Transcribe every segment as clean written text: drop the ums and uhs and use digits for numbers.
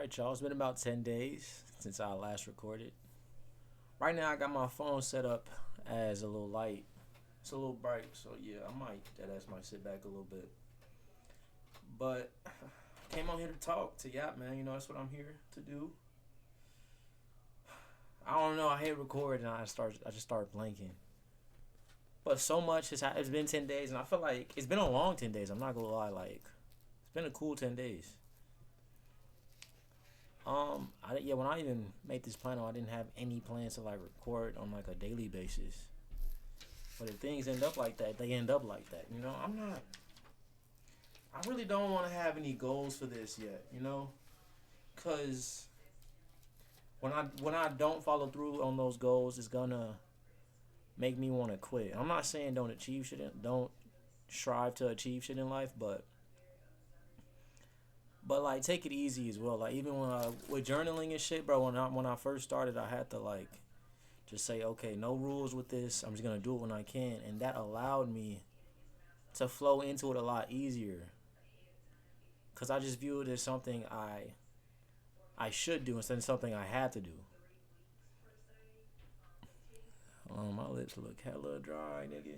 right, y'all. It's been about 10 days since I last recorded. Right now, I got my phone set up as a little light. It's a little bright, so yeah, might sit back a little bit. But I came on here to talk to y'all, man. You know, that's what I'm here to do. I don't know. I hate recording. I just start blanking. But so much it's been 10 days, and I feel like it's been a long 10 days. I'm not gonna lie, like it's been a cool 10 days. When I even made this plan, I didn't have any plans to like record on like a daily basis. But if things end up like that, they end up like that. You know, I'm not. I really don't want to have any goals for this yet. You know, cause when I don't follow through on those goals, it's gonna make me want to quit. I'm not saying don't strive to achieve shit in life, but like take it easy as well. Like even with journaling and shit, bro. When I first started, I had to like just say, okay, no rules with this. I'm just gonna do it when I can, and that allowed me to flow into it a lot easier. Cause I just view it as something I should do instead of something I had to do. My lips look hella dry, nigga.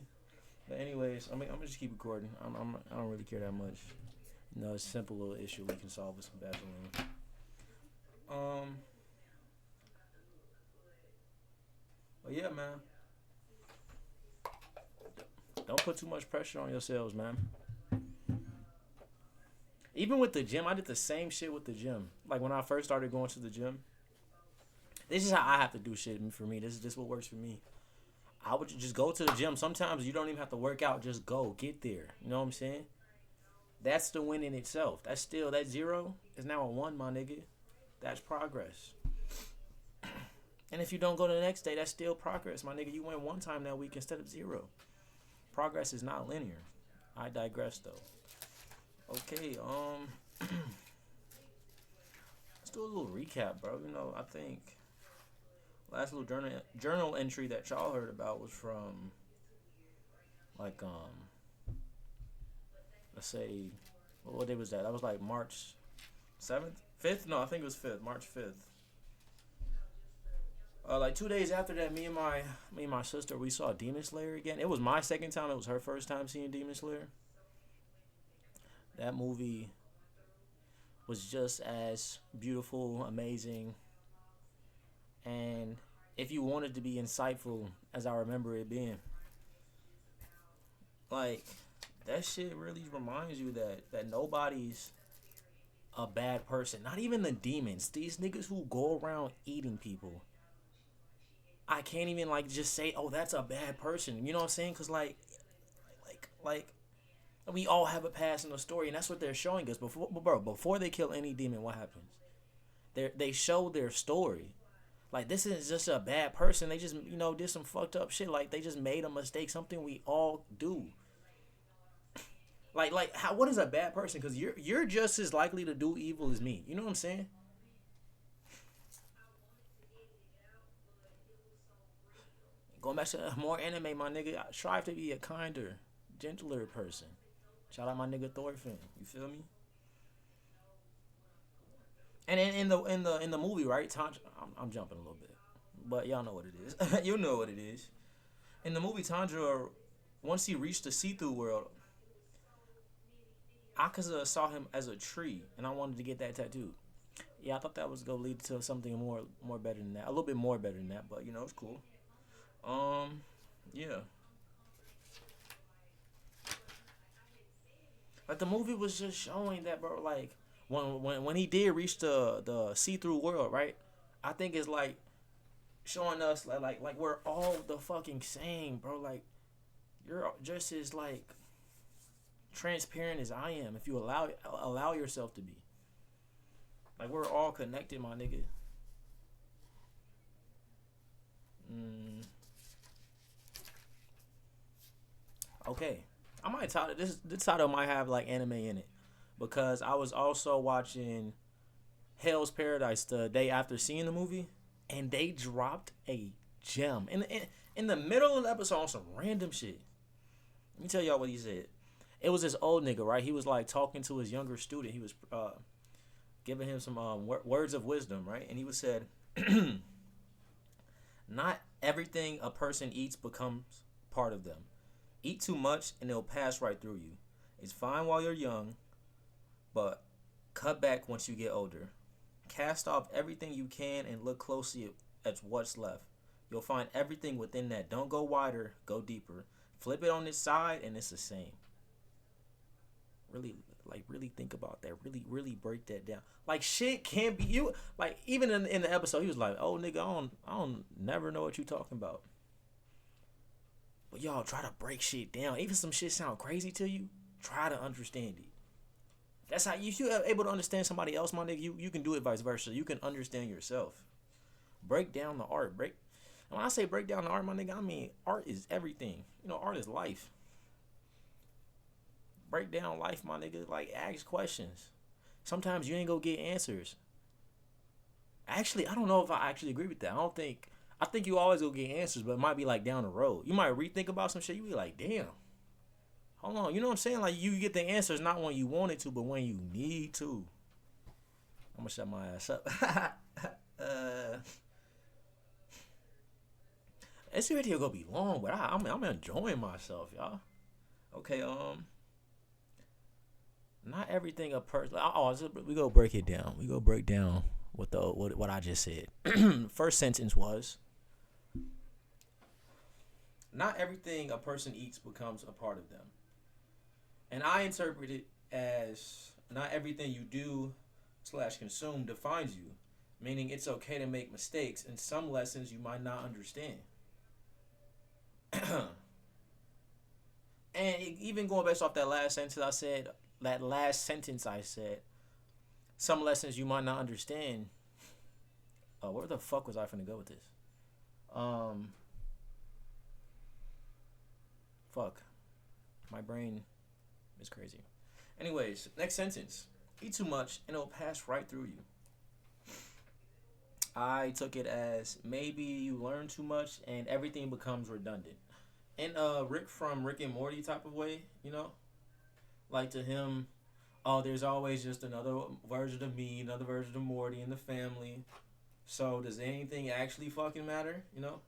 But anyways, I'm gonna just keep recording. I don't really care that much. You know, it's a simple little issue we can solve with some Vaseline. Um, but yeah, man. Don't put too much pressure on yourselves, man. Even with the gym, I did the same shit with the gym. Like when I first started going to the gym, this is how I have to do shit for me. This is just what works for me. I would just go to the gym. Sometimes you don't even have to work out. Just go. Get there. You know what I'm saying? That's the win in itself. That's still, that zero is now a one, my nigga. That's progress. And if you don't go the next day, that's still progress, my nigga. You went one time that week instead of zero. Progress is not linear. I digress, though. Okay, let's do a little recap, bro. You know, I think last little journal entry that y'all heard about was from like let's say what day was that? That was like March 7th, 5th. No, I think it was 5th, March 5th. Like 2 days after that, me and my sister, we saw Demon Slayer again. It was my second time. It was her first time seeing Demon Slayer. That movie was just as beautiful, amazing, and if you wanted to be insightful as I remember it being, like that shit really reminds you that nobody's a bad person. Not even the demons. These niggas who go around eating people. I can't even like just say, oh, that's a bad person. You know what I'm saying? Cause like we all have a past in the story, and that's what they're showing us. Before they kill any demon, what happens? They show their story. Like this is just a bad person. They just did some fucked up shit. Like they just made a mistake. Something we all do. Like how what is a bad person? Because you're just as likely to do evil as me. You know what I'm saying? Going back to more anime, my nigga. I strive to be a kinder, gentler person. Shout out my nigga Thorfinn. You feel me? And in the movie, right? I'm jumping a little bit, but y'all know what it is. You know what it is. In the movie, Tanjiro, once he reached the see-through world, Akaza saw him as a tree, and I wanted to get that tattooed. Yeah, I thought that was gonna lead to something more better than that, a little bit more better than that, but it's cool. Um, yeah, like the movie was just showing that, bro. Like when he did reach the see through world, right? I think it's like showing us like we're all the fucking same, bro. Like you're just as like transparent as I am if you allow yourself to be. Like we're all connected, my nigga. Mm, okay, I might title this title might have like anime in it because I was also watching Hell's Paradise the day after seeing the movie, and they dropped a gem in the middle of the episode on some random shit. Let me tell y'all what he said. It was this old nigga, right? He was like talking to his younger student. He was giving him some words of wisdom, right? And he was said, "Not everything a person eats becomes part of them. Eat too much and it'll pass right through you. It's fine while you're young, but cut back once you get older. Cast off everything you can and look closely at what's left. You'll find everything within that. Don't go wider, go deeper. Flip it on its side and it's the same." Really, like, really think about that. Really break that down. Like, shit can't be you. Like, even in the episode, he was like, "Oh, nigga, I don't never know what you talking about." But y'all try to break shit down. Even some shit sound crazy to you, try to understand it. That's how if you're able to understand somebody else, my nigga, you can do it vice versa. You can understand yourself. Break down the art. And when I say break down the art, my nigga, I mean art is everything. You know, art is life. Break down life, my nigga. Like, ask questions. Sometimes you ain't gonna get answers. Actually, I don't know if I actually agree with that. I think you always gonna get answers, but it might be like down the road. You might rethink about some shit. You be like, damn. Hold on. You know what I'm saying? Like, you get the answers not when you want it to, but when you need to. I'm gonna shut my ass up. This video gonna be long, but I'm enjoying myself, y'all. Okay, not everything a person. We go break it down. We go break down what I just said. First sentence was, not everything a person eats becomes a part of them, and I interpret it as not everything you do / consume defines you, meaning it's okay to make mistakes and some lessons you might not understand. And even going based off that last sentence I said, some lessons you might not understand. Where the fuck was I finna go with this? Fuck. My brain is crazy. Anyways, next sentence. Eat too much and it'll pass right through you. I took it as maybe you learn too much and everything becomes redundant. In Rick from Rick and Morty type of way, you know? Like, to him, oh, there's always just another version of me, another version of Morty in the family. So does anything actually fucking matter, you know?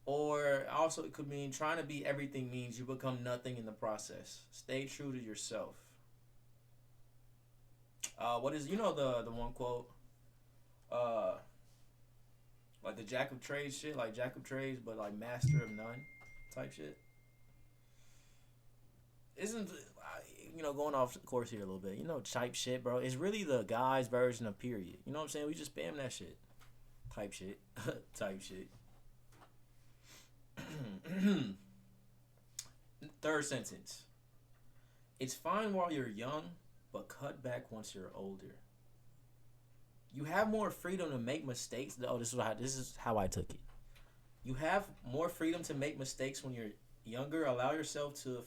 Or also it could mean trying to be everything means you become nothing in the process. Stay true to yourself. What is, you know, the one quote? Like the Jack of Trades shit, like Jack of Trades, but like master of none type shit. Isn't, you know, going off course here a little bit, you know, type shit, bro. It's really the guy's version of period. You know what I'm saying? We just spam that shit. Type shit. Type shit. Third sentence. It's fine while you're young, but cut back once you're older. You have more freedom to make mistakes. Oh, this is how I took it. You have more freedom to make mistakes when you're younger. Allow yourself to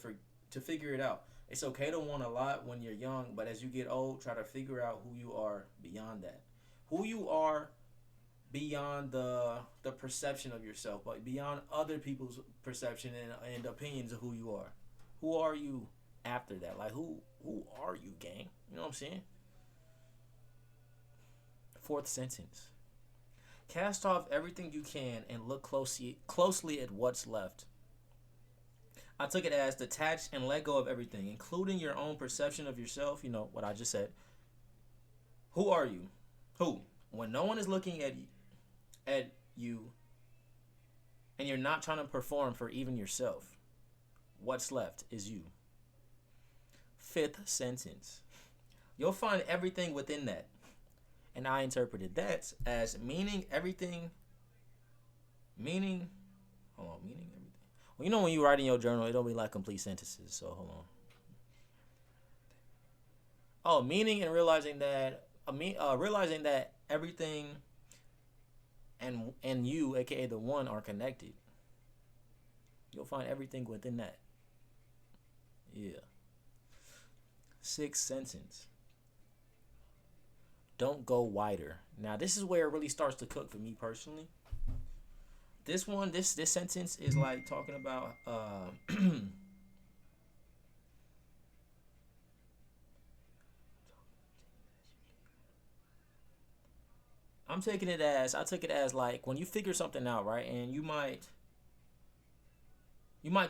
figure it out. It's okay to want a lot when you're young, but as you get old, try to figure out who you are beyond that. Who you are beyond the perception of yourself, but beyond other people's perception and opinions of who you are. Who are you after that? Like, who are you, gang? You know what I'm saying? Fourth sentence. Cast off everything you can and look closely at what's left. I took it as detach and let go of everything, including your own perception of yourself. You know what I just said. Who are you? Who? When no one is looking at you and you're not trying to perform for even yourself, what's left is you. Fifth sentence. You'll find everything within that. And I interpreted that as meaning everything. Meaning everything. Well, you know when you write in your journal, it'll be like complete sentences. So hold on. Oh, meaning and realizing that everything and you, aka the one, are connected. You'll find everything within that. Yeah. Sixth sentence. Don't go wider. Now this is where it really starts to cook for me personally. This sentence is like talking about I took it as like when you figure something out, right? And you might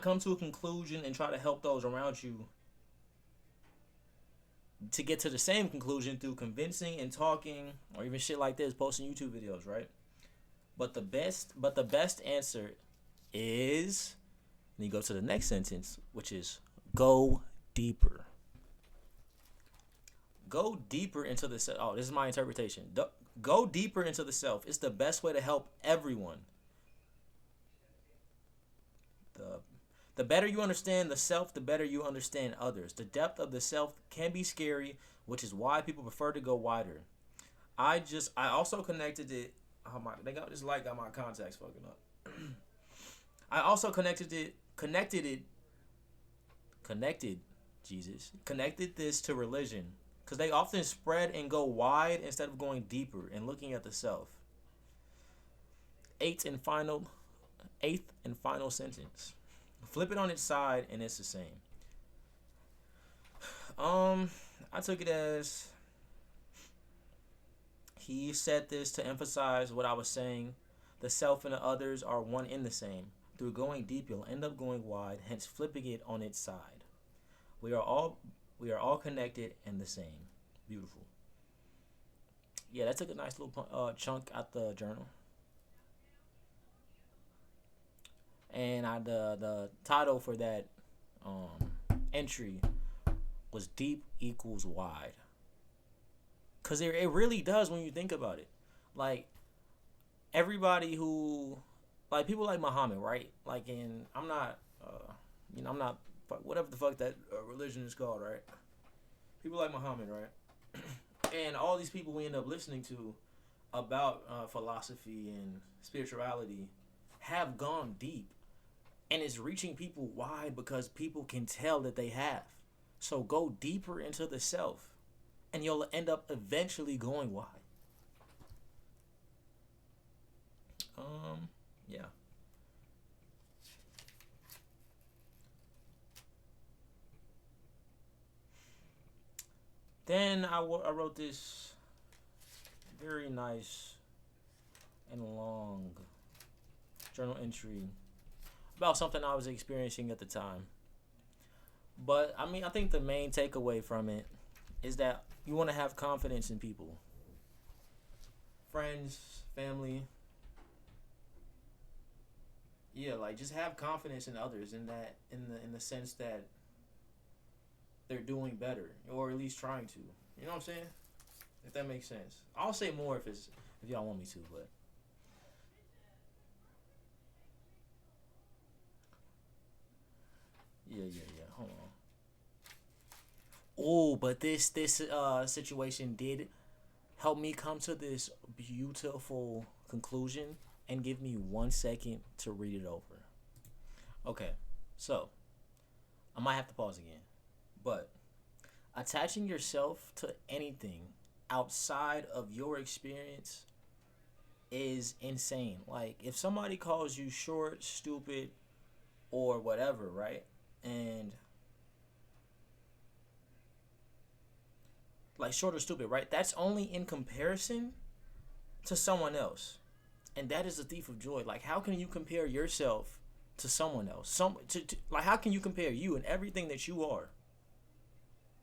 come to a conclusion and try to help those around you to get to the same conclusion through convincing and talking or even shit like this, posting YouTube videos, right? But the best answer is, and you go to the next sentence, which is go deeper. Go deeper into the self. Oh, this is my interpretation. Go deeper into the self. It's the best way to help everyone. The the better you understand the self, the better you understand others. The depth of the self can be scary, which is why people prefer to go wider. I also connected it. Oh my, they got this light got my contacts fucking up. I also connected Jesus, connected this to religion, because they often spread and go wide instead of going deeper and looking at the self. Eighth and final, eighth and final sentence. Flip it on its side and it's the same. I took it as he said this to emphasize what I was saying. The self and the others are one in the same. Through going deep, you'll end up going wide, hence flipping it on its side. We are all we are all connected and the same. Beautiful. Yeah, that took a nice little chunk out the journal. And the title for that entry was "Deep Equals Wide," cause it really does when you think about it. Like everybody who, like people like Muhammad, right? Like, and I'm not, I'm not whatever the fuck that religion is called, right? People like Muhammad, right? And all these people we end up listening to about philosophy and spirituality have gone deep, and it's reaching people wide because people can tell that they have. So go deeper into the self, and you'll end up eventually going wide. Yeah. Then I wrote this very nice and long journal entry about something I was experiencing at the time. But I mean, I think the main takeaway from it is that you want to have confidence in people, friends, family. Yeah, like just have confidence in others in that in the sense that they're doing better or at least trying to. You know what I'm saying? If that makes sense. I'll say more if y'all want me to, but yeah. Hold on. Oh, but this situation did help me come to this beautiful conclusion and give me 1 second to read it over. Okay, so I might have to pause again, but attaching yourself to anything outside of your experience is insane. Like if somebody calls you short, stupid, or whatever, right? And like short or stupid, right? That's only in comparison to someone else. And that is the thief of joy. Like how can you compare yourself to someone else? Like how can you compare you and everything that you are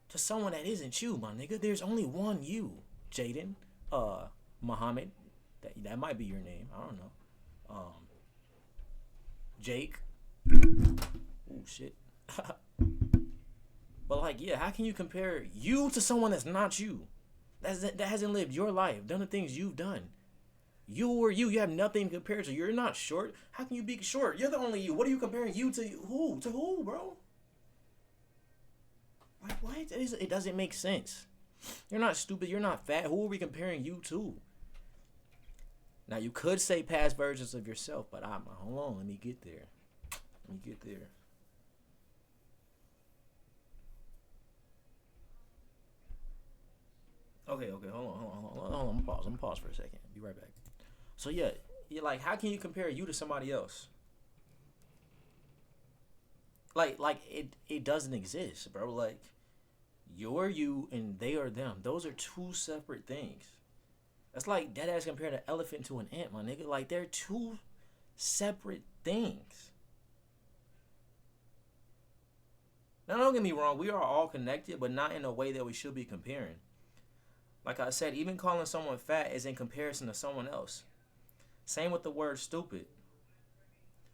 to someone that isn't you, my nigga? There's only one you, Jaden, Muhammad. That might be your name. I don't know. Jake. Oh shit. But like, yeah, how can you compare you to someone that's not you? That hasn't lived your life, done the things you've done. You or you, you have nothing to compare to. You're not short. How can you be short? You're the only you. What are you comparing you to? Who? To who, bro? Like what? It doesn't make sense. You're not stupid. You're not fat. Who are we comparing you to? Now you could say past versions of yourself, but hold on. Let me get there. Let me get there. Okay. Hold on. I'm gonna pause for a second. Be right back. So yeah, you're like, how can you compare you to somebody else? Like it doesn't exist, bro. Like you're you and they are them. Those are two separate things. That's like dead ass comparing an elephant to an ant, my nigga. Like they're two separate things. Now don't get me wrong, we are all connected, but not in a way that we should be comparing. Like I said, even calling someone fat is in comparison to someone else. Same with the word stupid.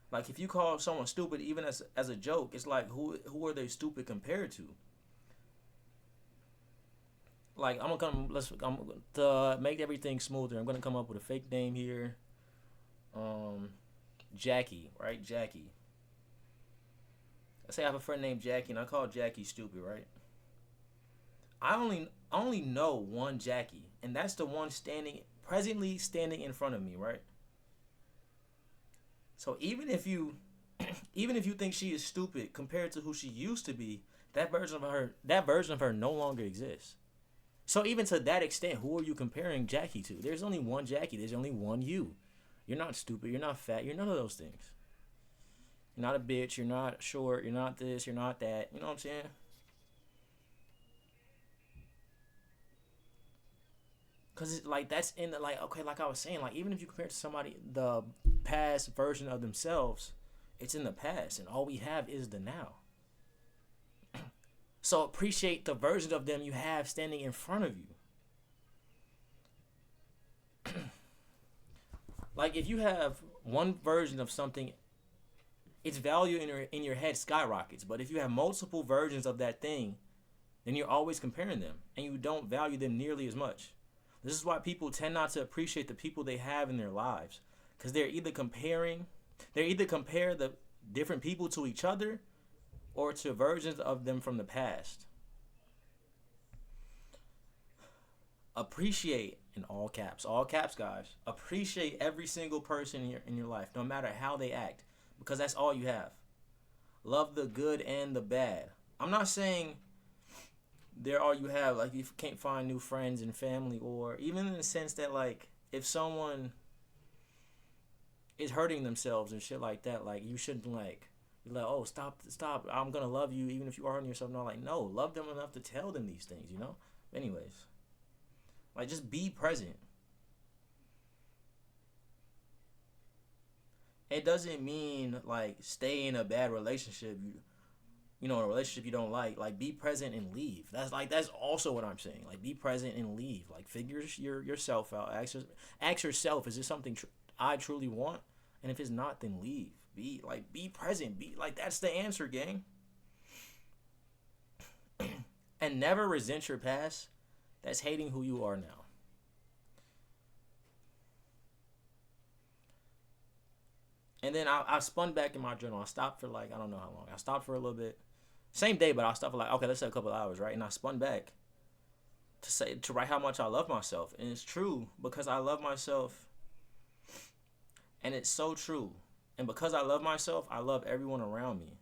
Like if you call someone stupid even as a joke, it's like who are they stupid compared to? Like I'm to make everything smoother. I'm gonna come up with a fake name here. Jackie, right? Jackie. Let's say I have a friend named Jackie, and I call Jackie stupid, right? I only know one Jackie, and that's the one presently standing in front of me, right? So even if you think she is stupid compared to who she used to be, that version of her no longer exists. So even to that extent, who are you comparing Jackie to? There's only one Jackie. There's only one you. You're not stupid. You're not fat. You're none of those things. You're not a bitch. You're not short. You're not this. You're not that. You know what I'm saying? Cause it's like that's in the like okay, like I was saying, like even if you compare it to somebody the past version of themselves, it's in the past, and all we have is the now. So appreciate the version of them you have standing in front of you. Like if you have one version of something, its value in your head skyrockets. But if you have multiple versions of that thing, then you're always comparing them, and you don't value them nearly as much. This is why people tend not to appreciate the people they have in their lives, because they either compare the different people to each other, or to versions of them from the past. Appreciate, in all caps, guys. Appreciate every single person in your life, no matter how they act, because that's all you have. Love the good and the bad. I'm not saying they're all you have. Like you can't find new friends and family, or even in the sense that like if someone is hurting themselves and shit like that, like you shouldn't like be like, oh, stop, I'm gonna love you even if you are hurting yourself. No, like no, love them enough to tell them these things, you know. Anyways, like just be present. It doesn't mean like stay in a bad relationship. You know, a relationship you don't like be present and leave. That's also what I'm saying. Like be present and leave. Like figure yourself out. Ask yourself, is this something I truly want? And if it's not, then leave. Be present. Be like that's the answer, gang. And never resent your past. That's hating who you are now. And then I spun back in my journal. I stopped for like I don't know how long. I stopped for a little bit. Same day, but I stopped for like okay, let's say a couple of hours, right? And I spun back to write how much I love myself, and it's true because I love myself, and it's so true. And because I love myself, I love everyone around me.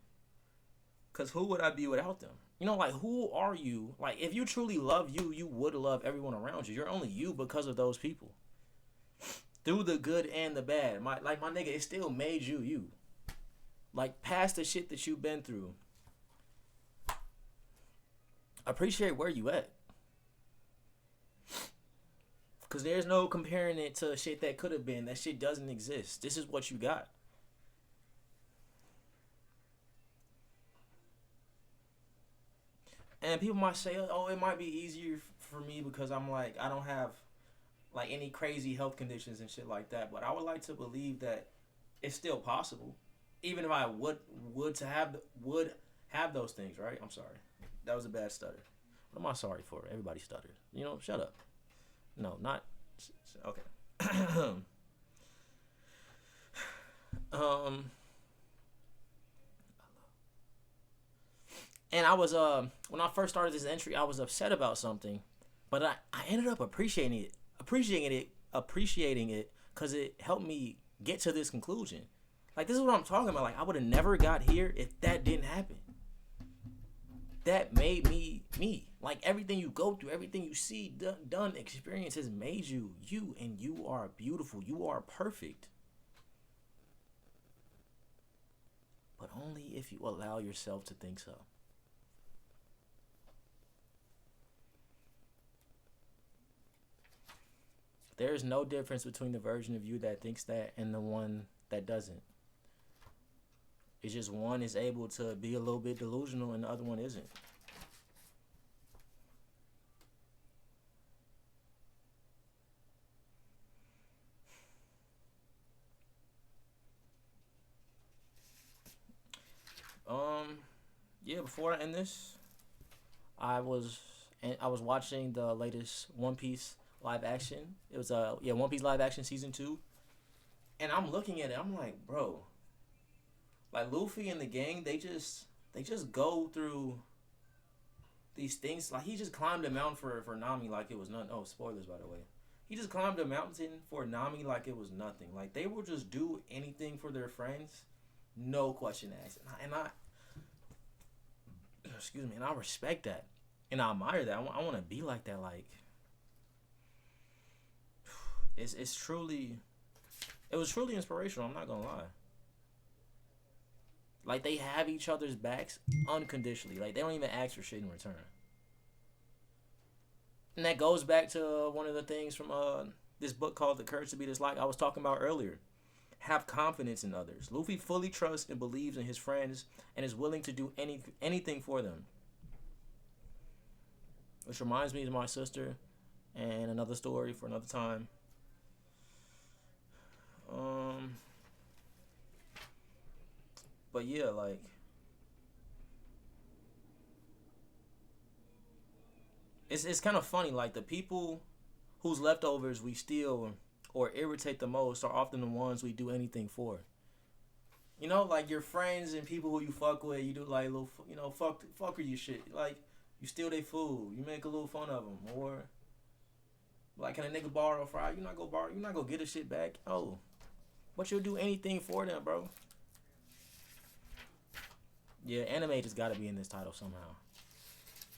Cause who would I be without them? You know, like who are you? Like if you truly love you, you would love everyone around you. You're only you because of those people. Through the good and the bad, my nigga, it still made you you. Like past the shit that you've been through. Appreciate where you at. Cause there's no comparing it to shit that could have been. That shit doesn't exist. This is what you got. And people might say, oh, it might be easier for me because I'm like, I don't have like any crazy health conditions and shit like that. But I would like to believe that it's still possible. Even if I would have those things, right? I'm sorry. That was a bad stutter. What am I sorry for? Everybody stutters. You know, shut up. No, not okay. And I was when I first started this entry, I was upset about something, but I ended up appreciating it because it helped me get to this conclusion. Like this is what I'm talking about. Like I would have never got here if that didn't happen. That made me me. Like everything you go through, everything you see, done, experience has made you you, and you are beautiful. You are perfect. But only if you allow yourself to think so. There is no difference between the version of you that thinks that and the one that doesn't. It's just one is able to be a little bit delusional and the other one isn't. Um, yeah. Before I end this, I was I was watching the latest One Piece live action. It was One Piece live action season 2, and I'm looking at it. I'm like, bro, like Luffy and the gang, they just go through these things. Like he just climbed a mountain for Nami like it was nothing. Oh, spoilers by the way. He just climbed a mountain for Nami like it was nothing. Like they will just do anything for their friends, no question asked. And I excuse me, and I respect that, and I admire that. I want to be like that. Like it's truly, it was truly inspirational. I'm not gonna lie. Like they have each other's backs unconditionally. Like they don't even ask for shit in return. And that goes back to one of the things from this book called The Courage to Be Disliked I was talking about earlier. Have confidence in others. Luffy fully trusts and believes in his friends and is willing to do anything for them. Which reminds me of my sister and another story for another time. Um, but yeah, like it's kind of funny. Like the people whose leftovers we steal or irritate the most are often the ones we do anything for. You know, like your friends and people who you fuck with, you do like little, fucker you shit. Like you steal their food, you make a little fun of them, or like can a nigga borrow a fry? You're not gonna get a shit back. Oh, but you'll do anything for them, bro. Yeah, anime just gotta be in this title somehow.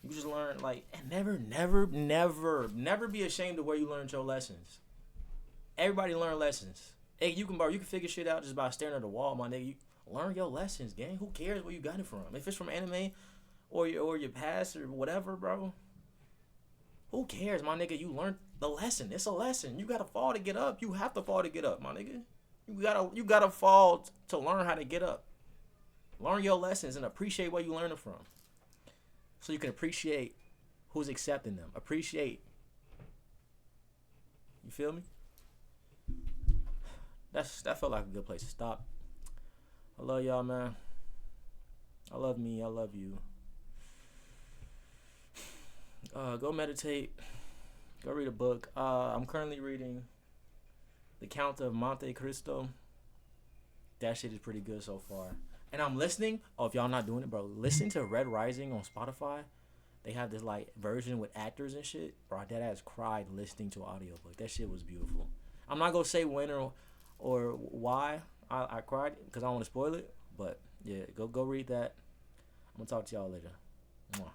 You just learn like and never be ashamed of where you learned your lessons. Everybody learn lessons. Hey, you can figure shit out just by staring at the wall, my nigga. You learn your lessons, gang. Who cares where you got it from? If it's from anime or your past or whatever, bro. Who cares, my nigga? You learned the lesson. It's a lesson. You gotta fall to get up. You have to fall to get up, my nigga. You gotta fall to learn how to get up. Learn your lessons and appreciate where you learn it from. So you can appreciate who's accepting them. Appreciate. You feel me? That felt like a good place to stop. I love y'all, man. I love me. I love you. Go meditate. Go read a book. I'm currently reading The Count of Monte Cristo. That shit is pretty good so far. And I'm listening. Oh, if y'all not doing it, bro, listen to Red Rising on Spotify. They have this like version with actors and shit. Bro, that ass cried listening to an audiobook. That shit was beautiful. I'm not gonna say when or why I cried because I don't want to spoil it. But yeah, go read that. I'm gonna talk to y'all later. Mwah.